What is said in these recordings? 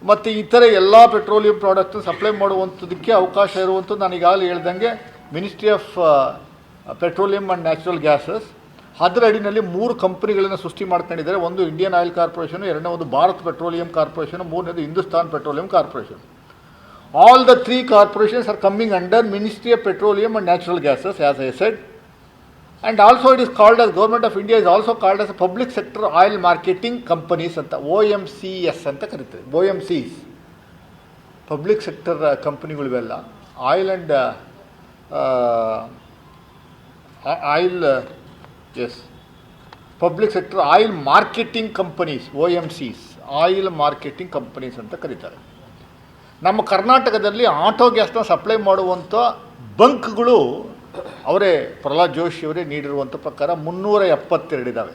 ಮತ್ತು ಇತರ ಎಲ್ಲ ಪೆಟ್ರೋಲಿಯಂ ಪ್ರಾಡಕ್ಟ್ ಸಪ್ಲೈ ಮಾಡುವಂಥದ್ದಕ್ಕೆ ಅವಕಾಶ ಇರುವಂಥದ್ದು ನಾನು ಈಗಾಗಲೇ ಹೇಳ್ದಂಗೆ ministry of petroleum and natural gases ಅದರ ಅಡಿನಲ್ಲಿ 3 ಕಂಪನಿಗಳನ್ನು ಸೃಷ್ಟಿ ಮಾಡ್ಕೊಂಡಿದ್ದಾರೆ. ಒಂದು ಇಂಡಿಯನ್ ಆಯಿಲ್ ಕಾರ್ಪೊರೇಷನ್, ಎರಡನೇ ಒಂದು ಭಾರತ್ ಪೆಟ್ರೋಲಿಯಂ ಕಾರ್ಪೊರೇಷನ್, ಮೂರನೇದು Hindustan petroleum corporation. All the 3 corporations are coming under Ministry of Petroleum and Natural Gases, as I said. And also it is called as Government of India is also called as a Public Sector Oil Marketing Companies ಅಂತ OMCS ಅಂತ ಕರೀತಾರೆ. OMCs public sector ಕಂಪನಿಗಳಿವೆಲ್ಲ oil and oil is public sector oil marketing companies OMCs oil marketing companies ಅಂತ ಕರೀತಾರೆ. ನಮ್ಮ ಕರ್ನಾಟಕದಲ್ಲಿ auto ಗ್ಯಾಸ್ನ supply ಮಾಡುವಂಥ ಬಂಕ್ಗಳು ಅವರೇ ಪ್ರಹ್ಲಾದ್ ಜೋಶಿ ಅವರೇ ನೀಡಿರುವಂಥ ಪ್ರಕಾರ 372 ಇದ್ದಾವೆ.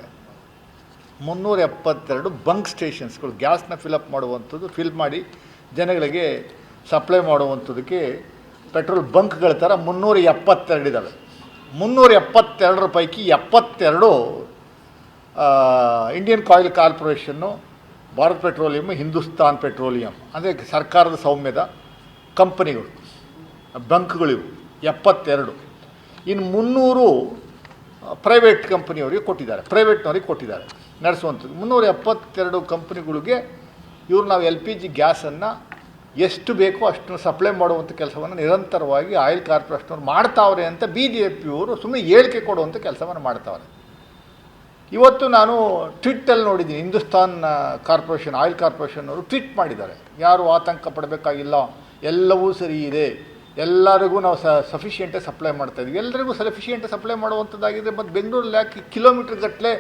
372 ಬಂಕ್ ಸ್ಟೇಷನ್ಸ್ಗಳು ಗ್ಯಾಸ್ನ ಫಿಲಪ್ ಮಾಡುವಂಥದ್ದು, ಫಿಲ್ ಮಾಡಿ ಜನಗಳಿಗೆ ಸಪ್ಲೈ ಮಾಡುವಂಥದ್ದಕ್ಕೆ ಪೆಟ್ರೋಲ್ ಬಂಕ್ಗಳ ಥರ 372 ಇದ್ದಾವೆ. 372 ಪೈಕಿ 72 Indian oil corporation, Bharat petroleum, Hindustan petroleum ಅಂದರೆ ಸರ್ಕಾರದ ಸೌಮ್ಯದ ಕಂಪನಿಗಳು, ಬಂಕ್ಗಳಿವು 72. ಇನ್ನು 300 ಪ್ರೈವೇಟ್ ಕಂಪನಿಯವರಿಗೆ ಕೊಟ್ಟಿದ್ದಾರೆ, ಪ್ರೈವೇಟ್ನವ್ರಿಗೆ ಕೊಟ್ಟಿದ್ದಾರೆ ನಡೆಸುವಂಥದ್ದು. 372 ಕಂಪನಿಗಳಿಗೆ ಇವರು ನಾವು LPG ಗ್ಯಾಸನ್ನು ಎಷ್ಟು ಬೇಕೋ ಅಷ್ಟನ್ನು ಸಪ್ಲೈ ಮಾಡುವಂಥ ಕೆಲಸವನ್ನು ನಿರಂತರವಾಗಿ ಆಯಿಲ್ ಕಾರ್ಪೊರೇಷನವ್ರು ಮಾಡ್ತಾವ್ರೆ ಅಂತ BJPಯವರು ಸುಮ್ಮನೆ ಹೇಳಿಕೆ ಕೊಡುವಂಥ ಕೆಲಸವನ್ನು ಮಾಡ್ತಾವ್ರೆ. ಇವತ್ತು ನಾನು ಟ್ವೀಟಲ್ಲಿ ನೋಡಿದ್ದೀನಿ, ಹಿಂದೂಸ್ತಾನ್ ಕಾರ್ಪೊರೇಷನ್ ಆಯಿಲ್ ಕಾರ್ಪೊರೇಷನ್ ಅವರು ಟ್ವೀಟ್ ಮಾಡಿದ್ದಾರೆ, ಯಾರು ಆತಂಕ ಪಡಬೇಕಾಗಿಲ್ಲ, ಎಲ್ಲವೂ ಸರಿ ಇದೆ, ಎಲ್ಲರಿಗೂ ನಾವು ಸಫಿಷಿಯೆಂಟಾಗಿ ಸಪ್ಲೈ ಮಾಡ್ತಾಯಿದ್ವಿ. ಎಲ್ಲರಿಗೂ ಸಫಿಷಿಯೆಂಟಾಗಿ ಸಪ್ಲೈ ಮಾಡುವಂಥದ್ದಾಗಿದೆ. ಮತ್ತು ಬೆಂಗಳೂರಲ್ಲಿ ಯಾಕೆ ಕಿಲೋಮೀಟ್ರ್ ಗಟ್ಟಲೆ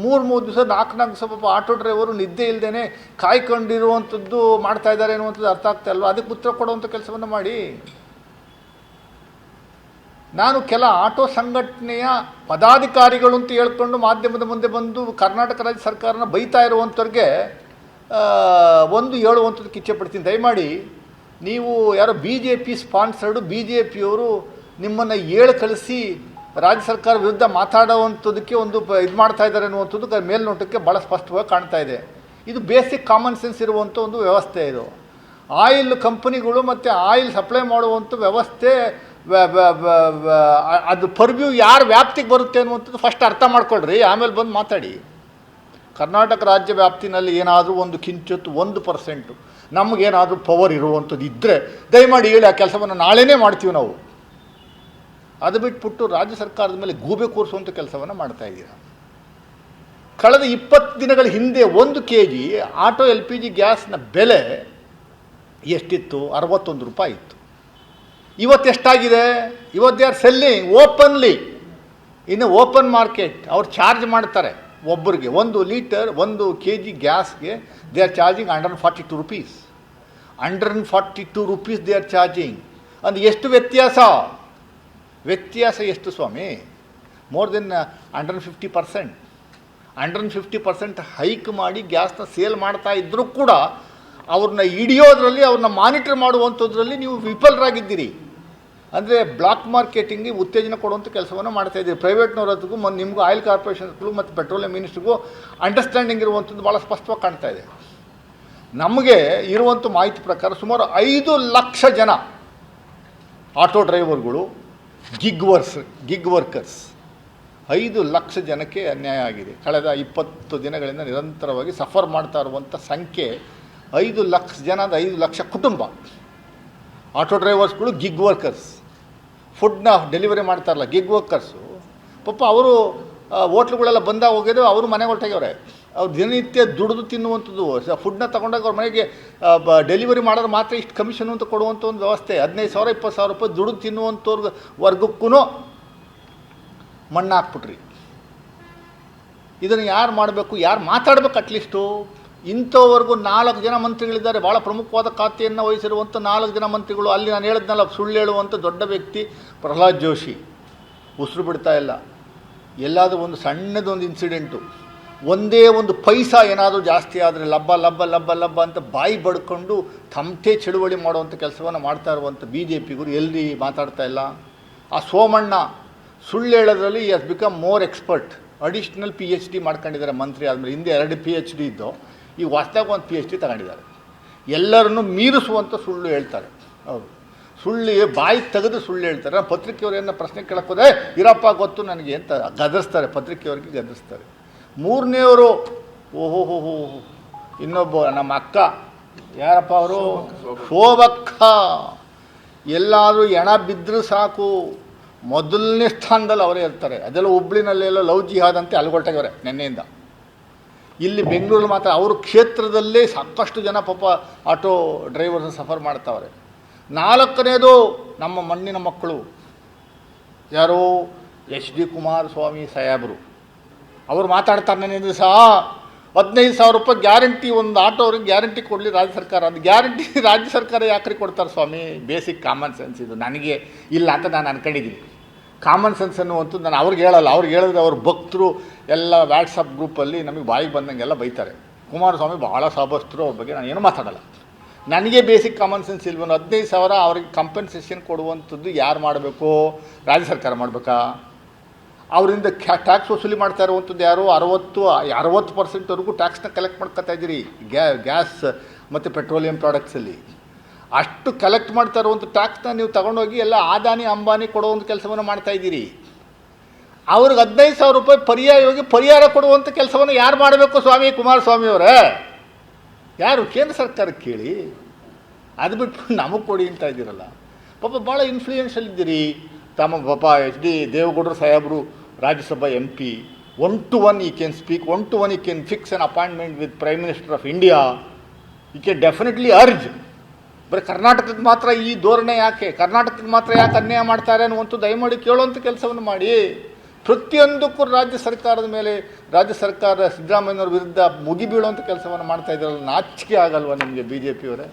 3 ದಿವಸ 4 ಸ್ವಲ್ಪ ಆಟೋ ಡ್ರೈವರು ನಿದ್ದೆ ಇಲ್ಲದೇ ಕಾಯ್ಕೊಂಡಿರುವಂಥದ್ದು ಮಾಡ್ತಾಯಿದ್ದಾರೆ ಅನ್ನುವಂಥದ್ದು ಅರ್ಥ ಆಗ್ತಾ ಇಲ್ವ? ಅದಕ್ಕೆ ಉತ್ತರ ಕೊಡುವಂಥ ಕೆಲಸವನ್ನು ಮಾಡಿ. ನಾನು ಕೆಲ ಆಟೋ ಸಂಘಟನೆಯ ಪದಾಧಿಕಾರಿಗಳು ಅಂತ ಹೇಳ್ಕೊಂಡು ಮಾಧ್ಯಮದ ಮುಂದೆ ಬಂದು ಕರ್ನಾಟಕ ರಾಜ್ಯ ಸರ್ಕಾರನ ಬೈತಾ ಇರುವಂಥವ್ರಿಗೆ ಒಂದು ಹೇಳುವಂಥದ್ದಕ್ಕೆ ಇಚ್ಛೆಪಡ್ತೀನಿ. ದಯಮಾಡಿ ನೀವು ಯಾರೋ BJP ಸ್ಪಾನ್ಸರ್ಡು BJPಯವರು ನಿಮ್ಮನ್ನು ಕಳಿಸಿ ರಾಜ್ಯ ಸರ್ಕಾರ ವಿರುದ್ಧ ಮಾತಾಡೋವಂಥದ್ದಕ್ಕೆ ಒಂದು ಇದು ಮಾಡ್ತಾ ಇದ್ದಾರೆ ಅನ್ನುವಂಥದ್ದು ಮೇಲ್ನೋಟಕ್ಕೆ ಭಾಳ ಸ್ಪಷ್ಟವಾಗಿ ಕಾಣ್ತಾ ಇದೆ. ಇದು ಬೇಸಿಕ್ ಕಾಮನ್ ಸೆನ್ಸ್ ಇರುವಂಥ ಒಂದು ವ್ಯವಸ್ಥೆ. ಇದು ಆಯಿಲ್ ಕಂಪನಿಗಳು ಮತ್ತು ಆಯಿಲ್ ಸಪ್ಲೈ ಮಾಡುವಂಥ ವ್ಯವಸ್ಥೆ, ಅದು ಪರ್ವ್ಯೂ ಯಾರು ವ್ಯಾಪ್ತಿಗೆ ಬರುತ್ತೆ ಅನ್ನುವಂಥದ್ದು ಫಸ್ಟ್ ಅರ್ಥ ಮಾಡ್ಕೊಳ್ರಿ, ಆಮೇಲೆ ಬಂದು ಮಾತಾಡಿ. ಕರ್ನಾಟಕ ರಾಜ್ಯ ವ್ಯಾಪ್ತಿನಲ್ಲಿ ಏನಾದರೂ ಒಂದು ಕಿಂಚಿತ್ತು 1% ನಮಗೇನಾದರೂ ಪವರ್ ಇರುವಂಥದ್ದು ಇದ್ದರೆ ದಯಮಾಡಿ ಹೇಳಿ, ಆ ಕೆಲಸವನ್ನು ನಾಳೆನೇ ಮಾಡ್ತೀವಿ ನಾವು. ಅದು ಬಿಟ್ಬಿಟ್ಟು ರಾಜ್ಯ ಸರ್ಕಾರದ ಮೇಲೆ ಗೂಬೆ ಕೂರಿಸುವಂಥ ಕೆಲಸವನ್ನು ಮಾಡ್ತಾಯಿದ್ದೀರ. ಕಳೆದ 20 ದಿನಗಳ ಹಿಂದೆ 1 kg ಆಟೋ LPG ಗ್ಯಾಸ್ನ ಬೆಲೆ ಎಷ್ಟಿತ್ತು? 61 ರೂಪಾಯಿ ಇತ್ತು. ಇವತ್ತೆಷ್ಟಾಗಿದೆ? ಇವತ್ತು they are selling openly in open market. ಅವ್ರು ಚಾರ್ಜ್ ಮಾಡ್ತಾರೆ ಒಬ್ಬರಿಗೆ 1 ಲೀಟರ್ 1 kg ಗ್ಯಾಸ್ಗೆ they are charging 142 rupees. 142 rupees they are charging. ಅಂದರೆ ಎಷ್ಟು ವ್ಯತ್ಯಾಸ ಎಷ್ಟು ಸ್ವಾಮಿ? More than 150%. 150% ಹೈಕ್ ಮಾಡಿ ಗ್ಯಾಸ್ನ ಸೇಲ್ ಮಾಡ್ತಾ ಇದ್ದರೂ ಕೂಡ ಅವ್ರನ್ನ ಹಿಡಿಯೋದ್ರಲ್ಲಿ, ಅವ್ರನ್ನ ಮಾನಿಟರ್ ಮಾಡುವಂಥದ್ರಲ್ಲಿ ನೀವು ವಿಫಲರಾಗಿದ್ದೀರಿ. ಅಂದರೆ ಬ್ಲಾಕ್ ಮಾರ್ಕೆಟಿಂಗ್ಗೆ ಉತ್ತೇಜನ ಕೊಡುವಂಥ ಕೆಲಸವನ್ನು ಮಾಡ್ತಾಯಿದ್ದೀರಿ. ಪ್ರೈವೇಟ್ನವ್ರದ್ದು ನಿಮಗೂ ಆಯಿಲ್ ಕಾರ್ಪೊರೇಷನ್ಸ್ಗಳು ಮತ್ತು ಪೆಟ್ರೋಲಿಯಂ ಮಿನಿಸ್ಟ್ರಿಗೂ ಅಂಡರ್ಸ್ಟ್ಯಾಂಡಿಂಗ್ ಇರುವಂಥದ್ದು ಭಾಳ ಸ್ಪಷ್ಟವಾಗಿ ಕಾಣ್ತಾ ಇದೆ. ನಮಗೆ ಇರುವಂಥ ಮಾಹಿತಿ ಪ್ರಕಾರ ಸುಮಾರು 5 ಲಕ್ಷ ಜನ ಆಟೋ ಡ್ರೈವರ್ಗಳು, ಗಿಗ್ ವರ್ಕರ್ಸ್ 5 ಲಕ್ಷ ಜನಕ್ಕೆ ಅನ್ಯಾಯ ಆಗಿದೆ. ಕಳೆದ 20 ದಿನಗಳಿಂದ ನಿರಂತರವಾಗಿ ಸಫರ್ ಮಾಡ್ತಾ ಇರುವಂಥ ಸಂಖ್ಯೆ 5 ಲಕ್ಷ ಜನ, 5 ಲಕ್ಷ ಕುಟುಂಬ. ಆಟೋ ಡ್ರೈವರ್ಸ್ಗಳು, ಗಿಗ್ ವರ್ಕರ್ಸ್, ಫುಡ್ನ ಡೆಲಿವರಿ ಮಾಡ್ತಾರಲ್ಲ ಗಿಗ್ ವರ್ಕರ್ಸು, ಪಾಪ ಅವರು ಹೋಟ್ಲುಗಳೆಲ್ಲ ಬಂದಾಗ ಹೋಗಿದ್ದು, ಅವರು ಮನೆಗೆ ಹೊರಟಾಗ್ಯವ್ರೆ. ಅವ್ರು ದಿನನಿತ್ಯ ದುಡಿದು ತಿನ್ನುವಂಥದ್ದು, ಫುಡ್ನ ತೊಗೊಂಡಾಗ ಅವ್ರ ಮನೆಗೆ ಡೆಲಿವರಿ ಮಾಡೋರು ಮಾತ್ರ ಇಷ್ಟು ಕಮಿಷನ್ ಅಂತ ಕೊಡುವಂಥ ಒಂದು ವ್ಯವಸ್ಥೆ. 15,000 20,000 ರೂಪಾಯಿ ದುಡಿದು ತಿನ್ನುವಂಥವ್ರ ವರ್ಗಕ್ಕೂ ಮಣ್ಣು ಹಾಕ್ಬಿಟ್ರಿ. ಇದನ್ನು ಯಾರು ಮಾಡಬೇಕು? ಯಾರು ಮಾತಾಡಬೇಕು? ಅಟ್ಲೀಸ್ಟು ಇಂಥವರೆಗೂ 4 ಜನ ಮಂತ್ರಿಗಳಿದ್ದಾರೆ. ಭಾಳ ಪ್ರಮುಖವಾದ ಖಾತೆಯನ್ನು ವಹಿಸಿರುವಂಥ 4 ಜನ ಮಂತ್ರಿಗಳು. ಅಲ್ಲಿ ನಾನು ಹೇಳಿದ್ನಲ್ಲ, ಸುಳ್ಳು ಹೇಳುವಂಥ ದೊಡ್ಡ ವ್ಯಕ್ತಿ ಪ್ರಹ್ಲಾದ್ ಜೋಶಿ ಉಸಿರು ಬಿಡ್ತಾ ಇಲ್ಲ. ಎಲ್ಲಾದರೂ ಒಂದು ಸಣ್ಣದೊಂದು ಇನ್ಸಿಡೆಂಟು, ಒಂದೇ ಒಂದು ಪೈಸಾ ಏನಾದರೂ ಜಾಸ್ತಿ ಆದರೆ ಲಬ್ಬ ಲಬ್ಬ ಲಬ್ಬ ಲಬ್ಬ ಅಂತ ಬಾಯಿ ಬಡ್ಕೊಂಡು ತಮಟೆ ಚಳುವಳಿ ಮಾಡುವಂಥ ಕೆಲಸವನ್ನು ಮಾಡ್ತಾ ಇರುವಂಥ BJPಗರು ಎಲ್ಲಿ ಮಾತಾಡ್ತಾ ಇಲ್ಲ. ಆ ಸೋಮಣ್ಣ ಸುಳ್ಳು ಹೇಳೋದ್ರಲ್ಲಿ he has become more expert. Additional PhD ಮಾಡ್ಕೊಂಡಿದ್ದಾರೆ ಮಂತ್ರಿ ಆದಮೇಲೆ. ಹಿಂದೆ 2 PhD ಇದ್ದು, ಈಗ ಹೊಸ್ದಾಗಿ ಒಂದು PhD ತಗೊಂಡಿದ್ದಾರೆ. ಎಲ್ಲರನ್ನು ಮೀರಿಸುವಂಥ ಸುಳ್ಳು ಹೇಳ್ತಾರೆ ಅವರು. ಸುಳ್ಳು ಬಾಯಿ ತೆಗೆದು ಸುಳ್ಳು ಹೇಳ್ತಾರೆ. ನಾನು ಪತ್ರಿಕೆಯವರೇನ ಪ್ರಶ್ನೆ ಕೇಳಕ್ಕೋದೆ ಇರಪ್ಪ ಗೊತ್ತು ನನಗೆ ಅಂತ ಗದರಿಸ್ತಾರೆ, ಪತ್ರಿಕೆಯವ್ರಿಗೆ ಗದರಿಸ್ತಾರೆ. ಮೂರನೇವರು ಓಹೋ ಇನ್ನೊಬ್ಬ ನಮ್ಮ ಅಕ್ಕ ಯಾರಪ್ಪ ಅವರು, ಶೋಭಕ್ಕ. ಎಲ್ಲಾದರೂ ಎಣ ಬಿದ್ದರೂ ಸಾಕು ಮೊದಲನೇ ಸ್ಥಾನದಲ್ಲಿ ಅವರೇ ಇರ್ತಾರೆ. ಅದೆಲ್ಲ ಹುಬ್ಳಿನಲ್ಲೆಲ್ಲ ಲವ್ ಜಿಹಾದ್ ಅಂತ ಅಲ್ಗೊಳ್ಟಾಗ್ಯವ್ರೆ ನಿನ್ನೆಯಿಂದ. ಇಲ್ಲಿ ಬೆಂಗಳೂರು ಮಾತ್ರ ಅವ್ರ ಕ್ಷೇತ್ರದಲ್ಲೇ ಸಾಕಷ್ಟು ಜನ ಪಾಪ ಆಟೋ ಡ್ರೈವರ್ಸ್ ಸಫರ್ ಮಾಡ್ತಾವ್ರೆ. ನಾಲ್ಕನೇದು ನಮ್ಮ ಮಣ್ಣಿನ ಮಕ್ಕಳು ಯಾರು, HD ಕುಮಾರಸ್ವಾಮಿ ಸಾಹೇಬರು. ಅವರು ಮಾತಾಡ್ತಾರೆ ನೆನ್ನೆ ದಿವಸ 15,000 ರೂಪಾಯಿ ಗ್ಯಾರಂಟಿ, ಒಂದು ಆಟೋ ಅವ್ರಿಗೆ ಗ್ಯಾರಂಟಿ ಕೊಡಲಿ ರಾಜ್ಯ ಸರ್ಕಾರ. ಅದು ಗ್ಯಾರಂಟಿ ರಾಜ್ಯ ಸರ್ಕಾರ ಯಾಕ್ರಿ ಕೊಡ್ತಾರೆ ಸ್ವಾಮಿ? ಬೇಸಿಕ್ ಕಾಮನ್ ಸೆನ್ಸ್ ಇದು ನನಗೆ ಇಲ್ಲ ಅಂತ ನಾನು ಅನ್ಕೊಂಡಿದ್ದೀನಿ. ಕಾಮನ್ ಸೆನ್ಸ್ ಅನ್ನುವಂಥದ್ದು ನಾನು ಅವ್ರಿಗೆ ಹೇಳಲ್ಲ. ಅವ್ರಿಗೆ ಹೇಳಿದ್ರೆ ಅವ್ರ ಭಕ್ತರು ಎಲ್ಲ ವಾಟ್ಸಪ್ ಗ್ರೂಪಲ್ಲಿ ನಮಗೆ ಬಾಯಿಗೆ ಬಂದಂಗೆಲ್ಲ ಬೈತಾರೆ. ಕುಮಾರಸ್ವಾಮಿ ಭಾಳ ಸಾಬಸ್ತರು, ಅವ್ರ ಬಗ್ಗೆ ನಾನು ಏನೂ ಮಾತಾಡಲ್ಲ. ನನಗೆ ಬೇಸಿಕ್ ಕಾಮನ್ ಸೆನ್ಸ್ ಇಲ್ವೋ? 15,000 ಅವ್ರಿಗೆ ಕಂಪೆನ್ಸೇಷನ್ ಕೊಡುವಂಥದ್ದು ಯಾರು ಮಾಡಬೇಕು? ರಾಜ್ಯ ಸರ್ಕಾರ ಮಾಡಬೇಕಾ? ಅವರಿಂದ ಟ್ಯಾಕ್ಸ್ ವಸೂಲಿ ಮಾಡ್ತಾ ಇರುವಂಥದ್ದು ಯಾರು? 60% ಟ್ಯಾಕ್ಸ್ನ ಕಲೆಕ್ಟ್ ಮಾಡ್ಕೊತಾ ಇದ್ದೀರಿ ಗ್ಯಾಸ್ ಮತ್ತು ಪೆಟ್ರೋಲಿಯಂ ಪ್ರಾಡಕ್ಟ್ಸಲ್ಲಿ. ಅಷ್ಟು ಕಲೆಕ್ಟ್ ಮಾಡ್ತಾ ಇರುವಂಥ ಟ್ಯಾಕ್ಸ್ನ ನೀವು ತಗೊಂಡೋಗಿ ಎಲ್ಲ ಅದಾನಿ ಅಂಬಾನಿ ಕೊಡುವಂಥ ಕೆಲಸವನ್ನು ಮಾಡ್ತಾಯಿದ್ದೀರಿ. ಅವ್ರಿಗೆ 15,000 ರೂಪಾಯಿ ಪರ್ಯಾಯವಾಗಿ ಪರಿಹಾರ ಕೊಡುವಂಥ ಕೆಲಸವನ್ನು ಯಾರು ಮಾಡಬೇಕು ಸ್ವಾಮಿ? ಕುಮಾರಸ್ವಾಮಿಯವರೇ. ಯಾರು? ಕೇಂದ್ರ ಸರ್ಕಾರಕ್ಕೆ ಕೇಳಿ. ಅದು ಬಿಟ್ಟು ನಮಗೆ ಕೊಡಿ ಅಂತ ಇದ್ದೀರಲ್ಲ. ಪಾಪ ಭಾಳ ಇನ್ಫ್ಲೂಯೆನ್ಷಿಯಲ್ ಇದ್ದೀರಿ. ತಮ್ಮ ಪಾಪ HD ದೇವೇಗೌಡರು ಸಾಹೇಬರು ರಾಜ್ಯಸಭಾ MP. 1-to-1 ಈ ಕ್ಯಾನ್ ಸ್ಪೀಕ್, 1-to-1 ಈ can fix an appointment with prime minister of India. ಈ ಕ್ಯಾನ್ ಡೆಫಿನೆಟ್ಲಿ ಅರ್ಜ್. ಬರೀ ಕರ್ನಾಟಕಕ್ಕೆ ಮಾತ್ರ ಈ ಧೋರಣೆ ಯಾಕೆ? ಕರ್ನಾಟಕಕ್ಕೆ ಮಾತ್ರ ಯಾಕೆ ಅನ್ಯಾಯ ಮಾಡ್ತಾರೆ ಅನ್ನುವಂಥ ದಯಮಾಡಿ ಕೇಳುವಂಥ ಕೆಲಸವನ್ನು ಮಾಡಿ. ಪ್ರತಿಯೊಂದಕ್ಕೂ ರಾಜ್ಯ ಸರ್ಕಾರದ ಮೇಲೆ, ರಾಜ್ಯ ಸರ್ಕಾರ ಸಿದ್ದರಾಮಯ್ಯನವ್ರ ವಿರುದ್ಧ ಮುಗಿ ಬೀಳುವಂಥ ಕೆಲಸವನ್ನು ಮಾಡ್ತಾ ಇದ್ದಾರಲ್ಲ, ನಾಚಿಕೆ ಆಗಲ್ವ ನಿಮಗೆ BJP ಅವರೇ?